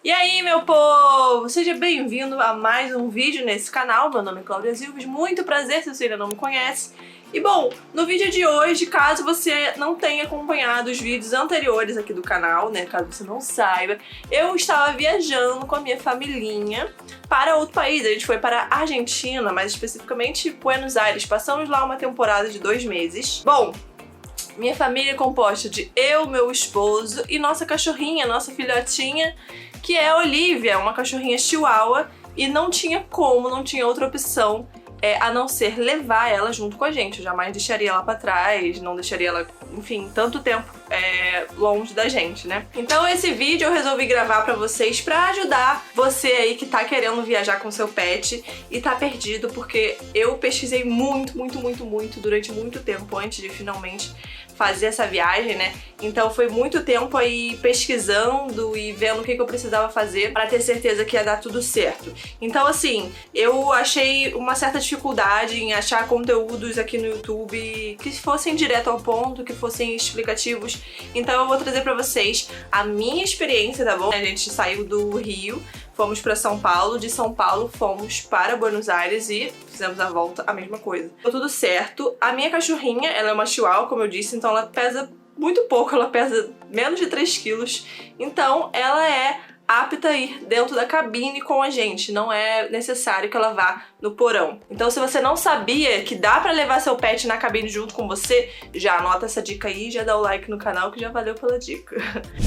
E aí, meu povo! Seja bem-vindo a mais um vídeo nesse canal. Meu nome é Cláudia Silves, muito prazer se você ainda não me conhece. E bom, no vídeo de hoje, caso você não tenha acompanhado os vídeos anteriores aqui do canal, né, caso você não saiba, eu estava viajando com a minha familhinha para outro país. A gente foi para a Argentina, mais especificamente Buenos Aires. Passamos lá uma temporada de 2 meses. Bom, minha família é composta de eu, meu esposo e nossa cachorrinha, nossa filhotinha, que é a Olivia, uma cachorrinha chihuahua, e não tinha outra opção a não ser levar ela junto com a gente. Eu jamais deixaria ela pra trás, não deixaria ela, enfim, tanto tempo longe da gente, né? Então esse vídeo eu resolvi gravar pra vocês pra ajudar você aí que tá querendo viajar com seu pet e tá perdido, porque eu pesquisei muito durante muito tempo antes de finalmente fazer essa viagem, né? Então foi muito tempo aí pesquisando e vendo o que eu precisava fazer pra ter certeza que ia dar tudo certo. Então assim, eu achei uma certa dificuldade em achar conteúdos aqui no YouTube que fossem direto ao ponto, que fossem explicativos. Então eu vou trazer pra vocês a minha experiência, tá bom? A gente saiu do Rio, fomos pra São Paulo, de São Paulo fomos para Buenos Aires e fizemos a volta, a mesma coisa. Deu tudo certo. A minha cachorrinha, ela é uma chihuahua, como eu disse, então ela pesa muito pouco, ela pesa menos de 3 quilos, então ela é apta a ir dentro da cabine com a gente, não é necessário que ela vá no porão. Então se você não sabia que dá pra levar seu pet na cabine junto com você, já anota essa dica aí, já dá o like no canal que já valeu pela dica.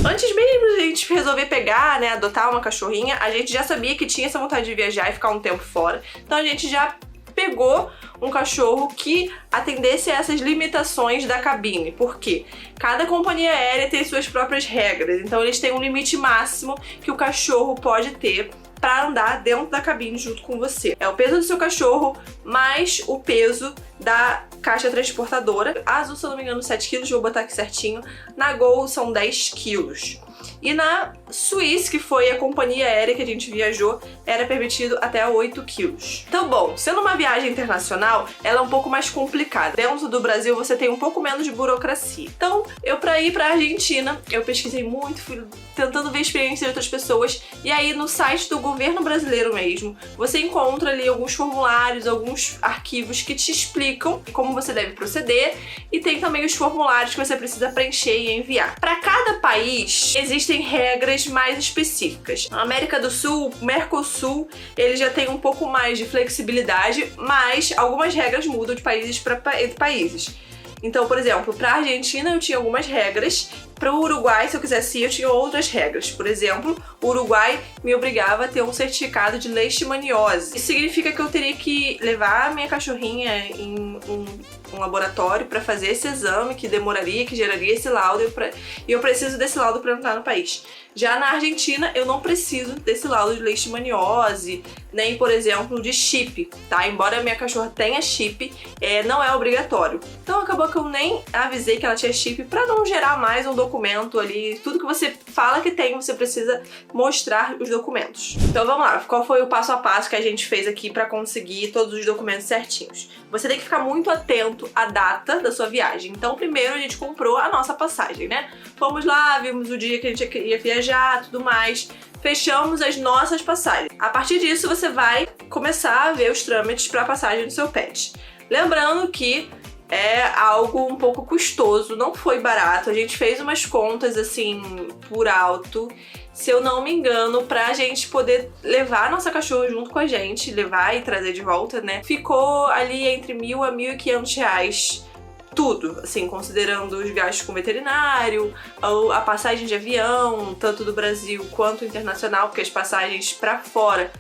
Antes mesmo de a gente resolver pegar, né, adotar uma cachorrinha, a gente já sabia que tinha essa vontade de viajar e ficar um tempo fora, então a gente já pegou um cachorro que atendesse a essas limitações da cabine. Por quê? Cada companhia aérea tem suas próprias regras, então eles têm um limite máximo que o cachorro pode ter para andar dentro da cabine junto com você. É o peso do seu cachorro mais o peso da caixa transportadora. A Azul, se eu não me engano, 7 quilos, vou botar aqui certinho. Na Gol são 10 quilos. E na Swiss, que foi a companhia aérea que a gente viajou, era permitido até 8 quilos. Então, bom, sendo uma viagem internacional, ela é um pouco mais complicada. Dentro do Brasil, você tem um pouco menos de burocracia. Então, pra ir pra Argentina, eu pesquisei muito, fui tentando ver a experiência de outras pessoas, e aí no site do governo brasileiro mesmo, você encontra ali alguns formulários, alguns arquivos que te explicam como você deve proceder, e tem também os formulários que você precisa preencher e enviar. Para cada país, existem regras mais específicas. Na América do Sul, Mercosul, ele já tem um pouco mais de flexibilidade, mas algumas regras mudam de países para países. Então, por exemplo, para a Argentina eu tinha algumas regras, para o Uruguai, se eu quisesse ir, eu tinha outras regras. Por exemplo, o Uruguai me obrigava a ter um certificado de leishmaniose. Isso significa que eu teria que levar a minha cachorrinha em um laboratório para fazer esse exame, que demoraria, que geraria esse laudo, e eu preciso desse laudo para entrar no país. Já na Argentina, eu não preciso desse laudo de leishmaniose, nem, por exemplo, de chip, tá? Embora a minha cachorra tenha chip, não é obrigatório. Então acabou que eu nem avisei que ela tinha chip para não gerar mais um documento ali. Tudo que você fala que tem, você precisa mostrar os documentos. Então vamos lá, qual foi o passo a passo que a gente fez aqui para conseguir todos os documentos certinhos? Você tem que ficar muito atento à data da sua viagem. Então primeiro a gente comprou a nossa passagem, né? Fomos lá, vimos o dia que a gente ia viajar, tudo mais. Fechamos as nossas passagens. A partir disso você vai começar a ver os trâmites para a passagem do seu pet. Lembrando que é algo um pouco custoso, não foi barato. A gente fez umas contas assim por alto, se eu não me engano, pra gente poder levar a nossa cachorra junto com a gente, levar e trazer de volta, né? Ficou ali entre R$1.000 a R$1.500. Tudo, assim, considerando os gastos com veterinário, a passagem de avião, tanto do Brasil quanto internacional, porque as passagens pra fora,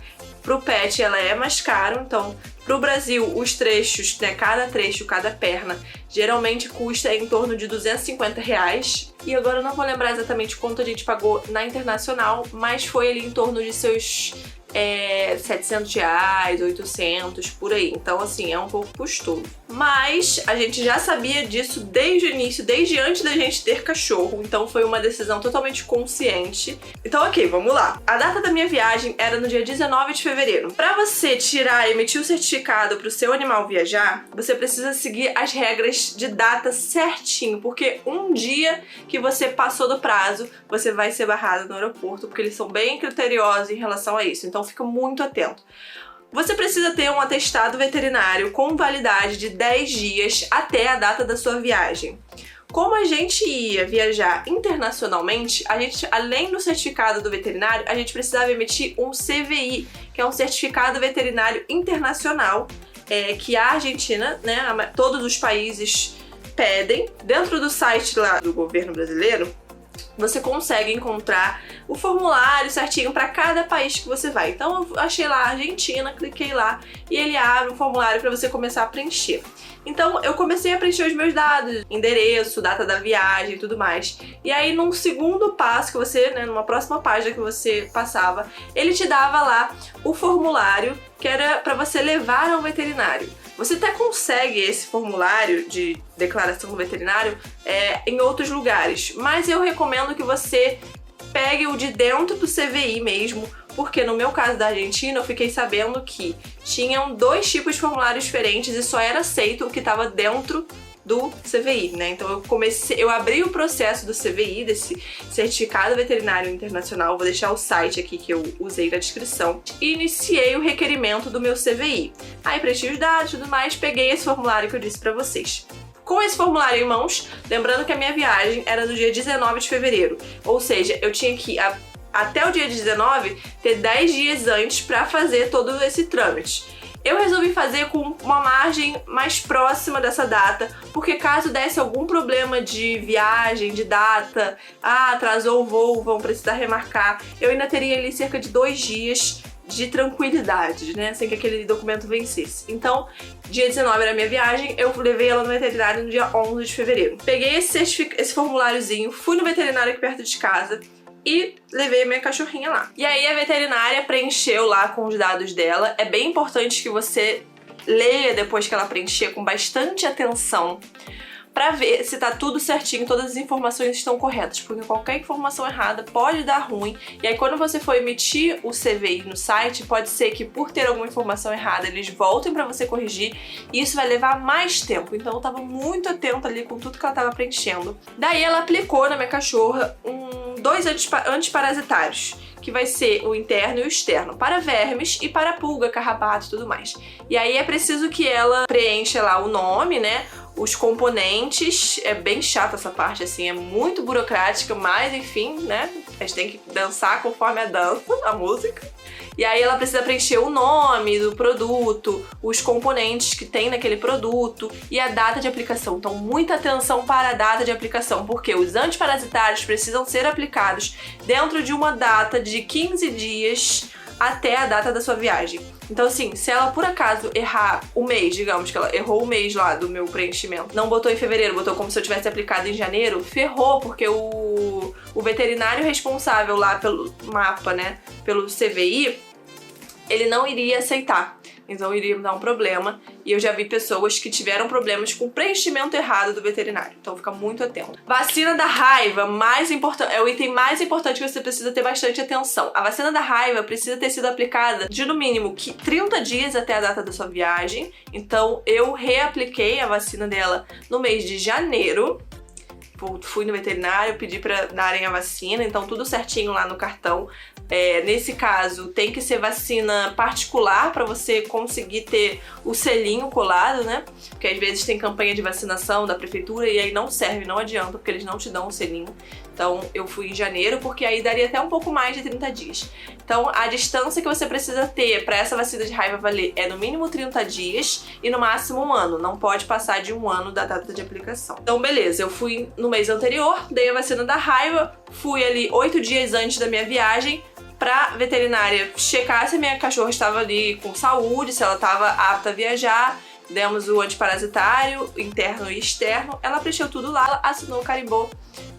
pro pet, ela é mais cara. Então, pro Brasil, os trechos, né, cada trecho, cada perna, geralmente custa em torno de R$250. E agora eu não vou lembrar exatamente quanto a gente pagou na internacional, mas foi ali em torno de seus R$700, 800, por aí. Então, assim, é um pouco custoso. Mas a gente já sabia disso desde o início, desde antes da gente ter cachorro, então foi uma decisão totalmente consciente. Então ok, vamos lá. A data da minha viagem era no dia 19 de fevereiro. Para você tirar e emitir o certificado para o seu animal viajar, você precisa seguir as regras de data certinho, porque um dia que você passou do prazo, você vai ser barrado no aeroporto, porque eles são bem criteriosos em relação a isso, então fica muito atento. Você precisa ter um atestado veterinário com validade de 10 dias até a data da sua viagem. Como a gente ia viajar internacionalmente, a gente, além do certificado do veterinário, a gente precisava emitir um CVI, que é um certificado veterinário internacional, que a Argentina, né, todos os países pedem. Dentro do site lá do governo brasileiro, você consegue encontrar o formulário certinho para cada país que você vai. Então eu achei lá Argentina, cliquei lá e ele abre um formulário para você começar a preencher. Então eu comecei a preencher os meus dados, endereço, data da viagem e tudo mais. E aí num segundo passo que você, numa próxima página que você passava, ele te dava lá o formulário que era para você levar ao veterinário. Você até consegue esse formulário de declaração do veterinário em outros lugares, mas eu recomendo que você pegue o de dentro do CVI mesmo, porque no meu caso da Argentina eu fiquei sabendo que tinham 2 tipos de formulários diferentes e só era aceito o que estava dentro do CVI, né? Então eu abri o processo do CVI, desse Certificado Veterinário Internacional, vou deixar o site aqui que eu usei na descrição, e iniciei o requerimento do meu CVI. Aí preenchi os dados e tudo mais, peguei esse formulário que eu disse pra vocês. Com esse formulário em mãos, lembrando que a minha viagem era no dia 19 de fevereiro, ou seja, eu tinha que até o dia 19 ter 10 dias antes pra fazer todo esse trâmite. Eu resolvi fazer com uma margem mais próxima dessa data, porque caso desse algum problema de viagem, de data, atrasou o voo, vão precisar remarcar, eu ainda teria ali cerca de 2 dias de tranquilidade, né, sem que aquele documento vencesse. Então, dia 19 era a minha viagem, eu levei ela no veterinário no dia 11 de fevereiro. Peguei esse formuláriozinho, fui no veterinário aqui perto de casa, e levei a minha cachorrinha lá. E aí a veterinária preencheu lá com os dados dela. É bem importante que você leia depois que ela preencher com bastante atenção pra ver se tá tudo certinho, todas as informações estão corretas, porque qualquer informação errada pode dar ruim. E aí quando você for emitir o CVI no site, pode ser que por ter alguma informação errada eles voltem pra você corrigir e isso vai levar mais tempo. Então eu tava muito atenta ali com tudo que ela tava preenchendo. Daí ela aplicou na minha cachorra 2 antiparasitários, que vai ser o interno e o externo, para vermes e para pulga, carrapato e tudo mais. E aí é preciso que ela preencha lá o nome, né, os componentes. É bem chata essa parte, assim, é muito burocrática, mas enfim, né, a gente tem que dançar conforme a dança, a música. E aí ela precisa preencher o nome do produto, os componentes que tem naquele produto e a data de aplicação. Então muita atenção para a data de aplicação, porque os antiparasitários precisam ser aplicados dentro de uma data de 15 dias até a data da sua viagem. Então assim, se ela por acaso errar o mês, digamos que ela errou o mês lá do meu preenchimento, não botou em fevereiro, botou como se eu tivesse aplicado em janeiro, ferrou, porque o veterinário responsável lá pelo mapa, né, pelo CVI, ele não iria aceitar. Então iria me dar um problema, e eu já vi pessoas que tiveram problemas com o preenchimento errado do veterinário. Então fica muito atento. Vacina da raiva, mais importante, é o item mais importante que você precisa ter bastante atenção. A vacina da raiva precisa ter sido aplicada de no mínimo 30 dias até a data da sua viagem. Então eu reapliquei a vacina dela no mês de janeiro. Fui no veterinário, pedi pra darem a vacina, então tudo certinho lá no cartão. Nesse caso, tem que ser vacina particular para você conseguir ter o selinho colado, né? Porque às vezes tem campanha de vacinação da prefeitura e aí não serve, não adianta, porque eles não te dão o selinho. Então eu fui em janeiro, porque aí daria até um pouco mais de 30 dias. Então a distância que você precisa ter para essa vacina de raiva valer é no mínimo 30 dias e no máximo 1 ano. Não pode passar de 1 ano da data de aplicação. Então beleza, eu fui no mês anterior, dei a vacina da raiva, fui ali 8 dias antes da minha viagem pra veterinária checar se a minha cachorra estava ali com saúde, se ela estava apta a viajar. demos o antiparasitário, interno e externo, ela preencheu tudo lá, assinou, carimbou,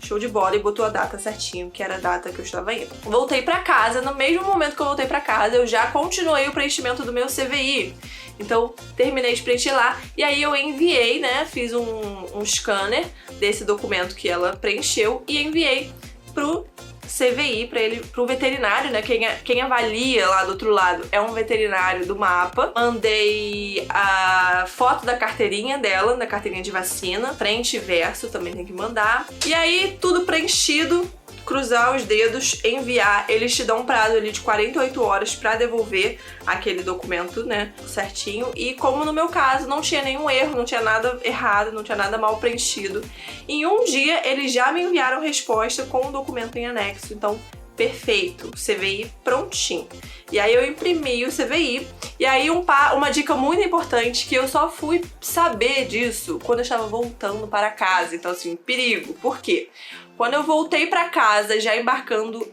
show de bola, e botou a data certinho, que era a data que eu estava indo. Voltei pra casa, no mesmo momento que eu voltei pra casa, eu já continuei o preenchimento do meu CVI. Então, terminei de preencher lá, e aí eu enviei, né, fiz um scanner desse documento que ela preencheu e enviei pro CVI, pro veterinário, né, quem avalia lá do outro lado é um veterinário do MAPA. Mandei a foto da carteirinha dela, da carteirinha de vacina, frente e verso, também tem que mandar. E aí, tudo preenchido, cruzar os dedos, enviar. Eles te dão um prazo ali de 48 horas pra devolver aquele documento, né, certinho. E como no meu caso não tinha nenhum erro, não tinha nada errado, não tinha nada mal preenchido, em um dia eles já me enviaram resposta com o documento em anexo. Então, perfeito, CVI prontinho. E aí eu imprimi o CVI. E aí uma dica muito importante, que eu só fui saber disso quando eu estava voltando para casa. Então assim, perigo. Por quê? Quando eu voltei para casa, já embarcando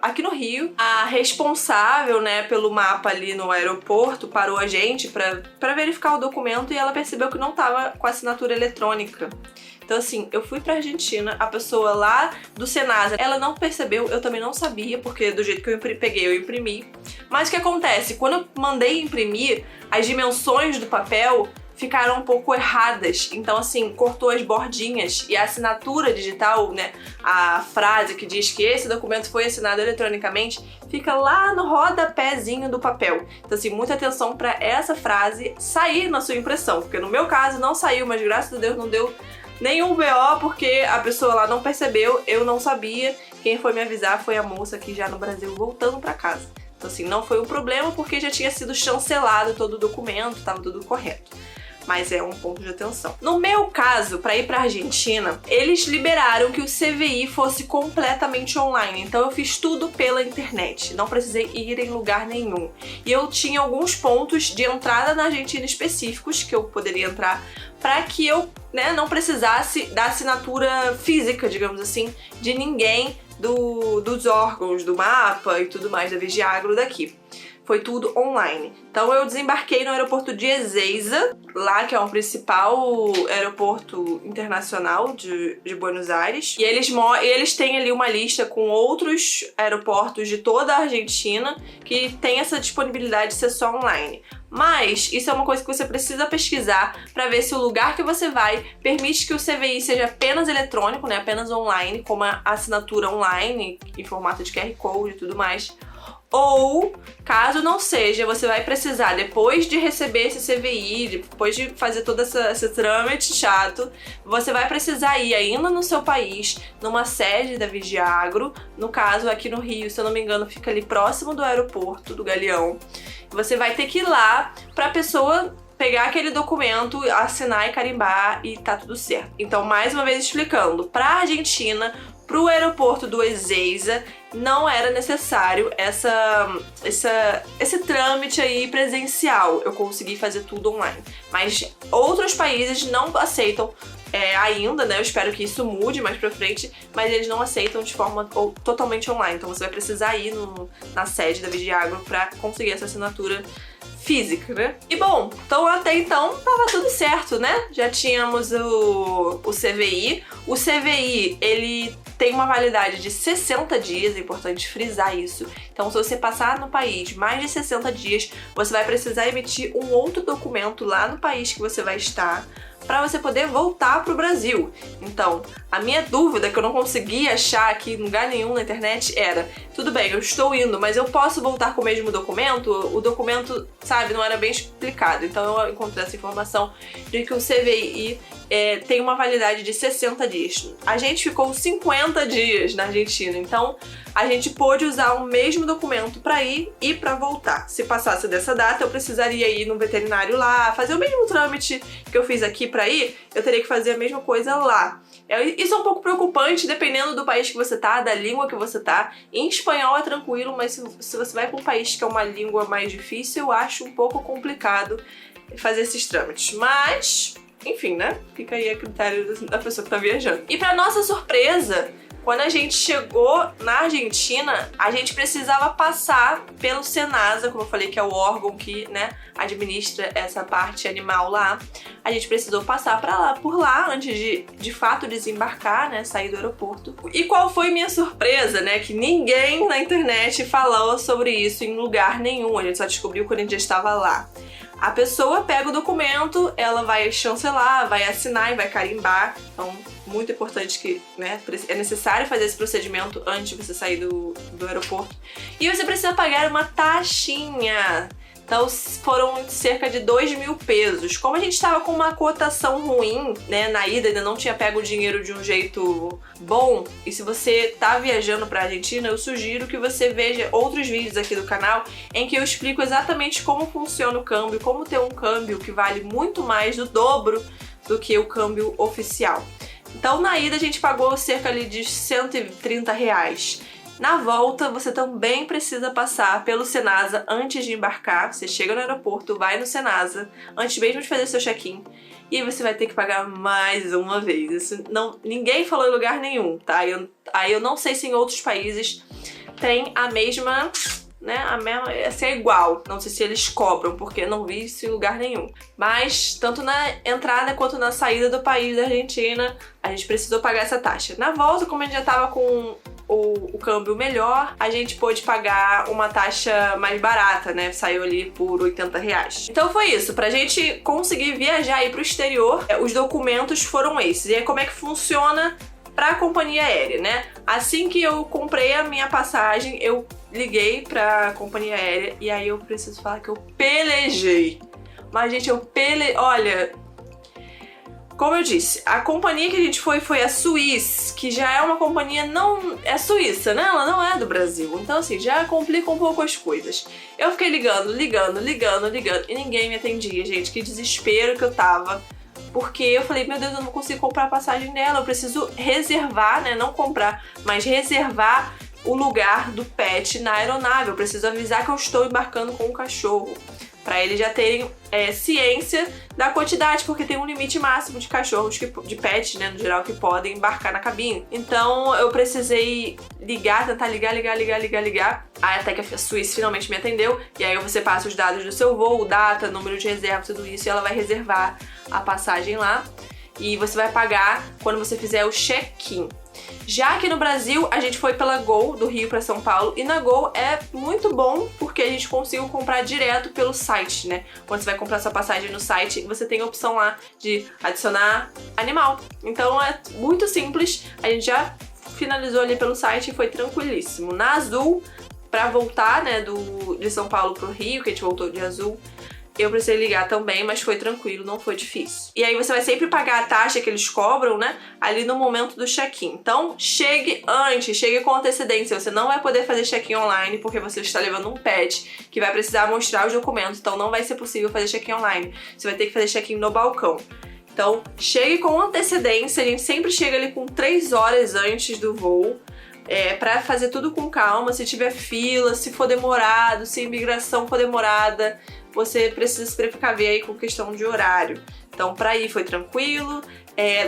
aqui no Rio, a responsável, né, pelo mapa ali no aeroporto parou a gente pra verificar o documento, e ela percebeu que não tava com assinatura eletrônica. Então assim, eu fui pra Argentina, a pessoa lá do Senasa, ela não percebeu, eu também não sabia, porque do jeito que eu peguei, eu imprimi. Mas o que acontece? Quando eu mandei imprimir, as dimensões do papel ficaram um pouco erradas, então assim, cortou as bordinhas, e a assinatura digital, né, a frase que diz que esse documento foi assinado eletronicamente, fica lá no rodapézinho do papel. Então assim, muita atenção para essa frase sair na sua impressão, porque no meu caso não saiu, mas graças a Deus não deu nenhum BO, porque a pessoa lá não percebeu, eu não sabia, quem foi me avisar foi a moça aqui já no Brasil voltando para casa. Então assim, não foi um problema, porque já tinha sido chancelado todo o documento, estava tudo correto. Mas é um ponto de atenção. No meu caso, para ir para Argentina, eles liberaram que o CVI fosse completamente online. Então eu fiz tudo pela internet, não precisei ir em lugar nenhum. E eu tinha alguns pontos de entrada na Argentina específicos que eu poderia entrar, para que eu, né, não precisasse da assinatura física, digamos assim, de ninguém dos órgãos do MAPA e tudo mais, da Vigiagro daqui. Foi tudo online. Então eu desembarquei no aeroporto de Ezeiza, lá que é o principal aeroporto internacional de Buenos Aires. E eles têm ali uma lista com outros aeroportos de toda a Argentina que tem essa disponibilidade de ser só online. Mas isso é uma coisa que você precisa pesquisar para ver se o lugar que você vai permite que o CVI seja apenas eletrônico, né, apenas online, como a assinatura online, em formato de QR Code e tudo mais. Ou, caso não seja, você vai precisar, depois de receber esse CVI, depois de fazer todo esse trâmite chato, você vai precisar ir ainda no seu país, numa sede da Vigiagro. No caso, aqui no Rio, se eu não me engano, fica ali próximo do aeroporto do Galeão. Você vai ter que ir lá pra pessoa pegar aquele documento, assinar e carimbar, e tá tudo certo. Então, mais uma vez explicando, pra Argentina, pro aeroporto do Ezeiza, não era necessário esse trâmite aí presencial. Eu consegui fazer tudo online. Mas outros países não aceitam ainda, né? Eu espero que isso mude mais pra frente, mas eles não aceitam de forma totalmente online. Então você vai precisar ir na sede da Vigiagro pra conseguir essa assinatura física, né? E bom, então até então tava tudo certo, né? Já tínhamos o CVI. O CVI, ele tem uma validade de 60 dias, é importante frisar isso. Então, se você passar no país mais de 60 dias, você vai precisar emitir um outro documento lá no país que você vai estar, para você poder voltar pro Brasil. Então, a minha dúvida, que eu não conseguia achar aqui em lugar nenhum na internet, era: tudo bem, eu estou indo, mas eu posso voltar com o mesmo documento? O documento, sabe, não era bem explicado. Então eu encontrei essa informação de que o CVI tem uma validade de 60 dias. A gente ficou 50 dias na Argentina, então a gente pôde usar o mesmo documento para ir e para voltar. Se passasse dessa data, eu precisaria ir no veterinário lá, fazer o mesmo trâmite que eu fiz aqui para ir, eu teria que fazer a mesma coisa lá. Isso é um pouco preocupante, dependendo do país que você tá, da língua que você tá. Em espanhol é tranquilo, mas se você vai para um país que é uma língua mais difícil, eu acho um pouco complicado fazer esses trâmites. Mas, enfim, né? Fica aí a critério da pessoa que tá viajando. E pra nossa surpresa, Quando a gente chegou na Argentina, a gente precisava passar pelo Senasa, como eu falei, que é o órgão que, né, administra essa parte animal lá. A gente precisou passar por lá antes de fato desembarcar, né, sair do aeroporto. E qual foi minha surpresa, né, que ninguém na internet falou sobre isso em lugar nenhum. A gente só descobriu quando a gente já estava lá. A pessoa pega o documento, ela vai chancelar, vai assinar e vai carimbar. Então, muito importante que, né, é necessário fazer esse procedimento antes de você sair do aeroporto. E você precisa pagar uma taxinha. Então foram cerca de 2.000 pesos. Como a gente estava com uma cotação ruim, né, na ida, ainda não tinha pego o dinheiro de um jeito bom, e se você tá viajando pra Argentina, eu sugiro que você veja outros vídeos aqui do canal em que eu explico exatamente como funciona o câmbio, como ter um câmbio que vale muito mais do dobro do que o câmbio oficial. Então na ida a gente pagou cerca ali de R$130. Na volta, você também precisa passar pelo Senasa antes de embarcar. Você chega no aeroporto, vai no Senasa, antes mesmo de fazer seu check-in, e aí você vai ter que pagar mais uma vez. Isso ninguém falou em lugar nenhum, tá? Aí eu não sei se em outros países tem a mesma, né? Assim, é igual. Não sei se eles cobram, porque não vi isso em lugar nenhum. Mas, tanto na entrada quanto na saída do país da Argentina, a gente precisou pagar essa taxa. Na volta, como a gente já tava com o câmbio melhor, a gente pôde pagar uma taxa mais barata, né? Saiu ali por R$80. Então foi isso. Pra gente conseguir viajar aí pro exterior, os documentos foram esses. E aí como é que funciona pra companhia aérea, né? Assim que eu comprei a minha passagem, eu liguei pra companhia aérea e aí eu preciso falar que eu pelejei. Mas, gente, olha, como eu disse, a companhia que a gente foi a Swiss, que já é uma companhia é suíça, né? Ela não é do Brasil. Então, assim, já complica um pouco as coisas. Eu fiquei ligando e ninguém me atendia, gente. Que desespero que eu tava. Porque eu falei, meu Deus, eu não consigo comprar a passagem dela. Eu preciso reservar, né? Não comprar, mas reservar o lugar do pet na aeronave. Eu preciso avisar que eu estou embarcando com o cachorro, para eles já terem ciência da quantidade, porque tem um limite máximo de cachorros, de pets, né, no geral, que podem embarcar na cabine. Então eu precisei tentar ligar, até que a Swiss finalmente me atendeu, e aí você passa os dados do seu voo, data, número de reserva, tudo isso, e ela vai reservar a passagem lá, e você vai pagar quando você fizer o check-in. Já aqui no Brasil, a gente foi pela Gol, do Rio para São Paulo, e na Gol é muito bom porque a gente conseguiu comprar direto pelo site, né? Quando você vai comprar sua passagem no site, você tem a opção lá de adicionar animal. Então é muito simples, a gente já finalizou ali pelo site e foi tranquilíssimo. Na Azul, para voltar, né, de São Paulo pro Rio, que a gente voltou de Azul, eu precisei ligar também, mas foi tranquilo, não foi difícil. E aí você vai sempre pagar a taxa que eles cobram, né, ali no momento do check-in. Então, chegue com antecedência. Você não vai poder fazer check-in online porque você está levando um pet que vai precisar mostrar os documentos, então não vai ser possível fazer check-in online. Você vai ter que fazer check-in no balcão. Então, chegue com antecedência, a gente sempre chega ali com 3 horas antes do voo, pra fazer tudo com calma. Se tiver fila, se for demorado, se a imigração for demorada, você precisa se precaver aí com questão de horário. Então, pra ir foi tranquilo.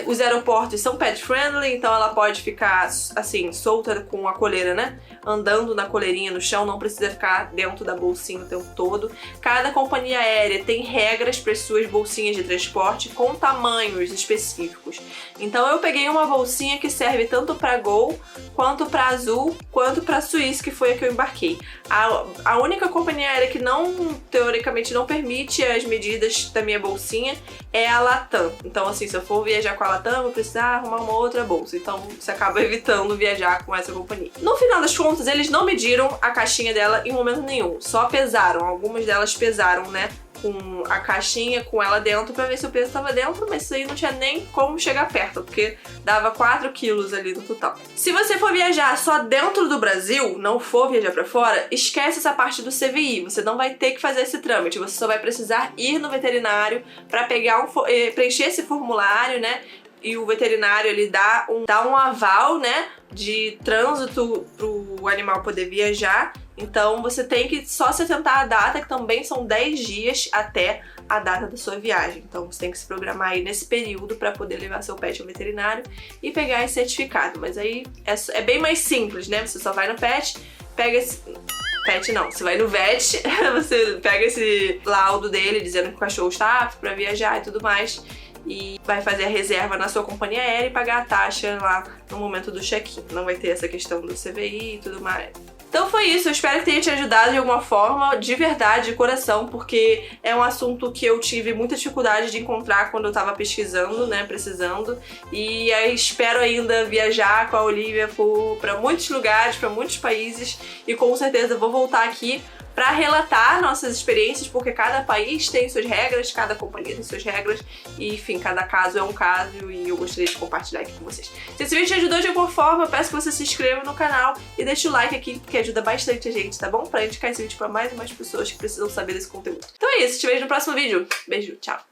Os aeroportos são pet friendly, então ela pode ficar assim, solta com a coleira, né? Andando na coleirinha no chão, não precisa ficar dentro da bolsinha o tempo todo. Cada companhia aérea tem regras para as suas bolsinhas de transporte com tamanhos específicos. Então eu peguei uma bolsinha que serve tanto para Gol, quanto para Azul, quanto para Swiss, que foi a que eu embarquei. A única companhia aérea que teoricamente não permite as medidas da minha bolsinha é a Latam. Então, assim, se eu for viajar com a Latam, eu vou precisar arrumar uma outra bolsa. Então, você acaba evitando viajar com essa companhia. No final das contas, eles não mediram a caixinha dela em momento nenhum. Só pesaram. Algumas delas pesaram, né, com a caixinha, com ela dentro, pra ver se o peso tava dentro, mas isso aí não tinha nem como chegar perto, porque dava 4 quilos ali no total. Se você for viajar só dentro do Brasil, não for viajar pra fora, esquece essa parte do CVI, você não vai ter que fazer esse trâmite, você só vai precisar ir no veterinário pra pegar preencher esse formulário, né, e o veterinário ele dá um aval, né, de trânsito pro animal poder viajar, Então você tem que só se atentar à data, que também são 10 dias até a data da sua viagem. Então você tem que se programar aí nesse período para poder levar seu pet ao veterinário e pegar esse certificado. Mas aí é bem mais simples, né? Você só vai no pet, pega esse... Pet não, você vai no vet, você pega esse laudo dele dizendo que o cachorro está apto para viajar e tudo mais, e vai fazer a reserva na sua companhia aérea e pagar a taxa lá no momento do check-in. Não vai ter essa questão do CVI e tudo mais. Então foi isso, eu espero que tenha te ajudado de alguma forma, de verdade, de coração, porque é um assunto que eu tive muita dificuldade de encontrar quando eu tava pesquisando, né, precisando. E aí espero ainda viajar com a Olivia para muitos lugares, para muitos países, e com certeza vou voltar aqui para relatar nossas experiências, porque cada país tem suas regras, cada companhia tem suas regras, e enfim, cada caso é um caso, e eu gostaria de compartilhar aqui com vocês. Se esse vídeo te ajudou de alguma forma, eu peço que você se inscreva no canal e deixe o like aqui, porque ajuda bastante a gente, tá bom? Pra indicar esse vídeo pra mais e mais pessoas que precisam saber desse conteúdo. Então é isso, te vejo no próximo vídeo. Beijo, tchau!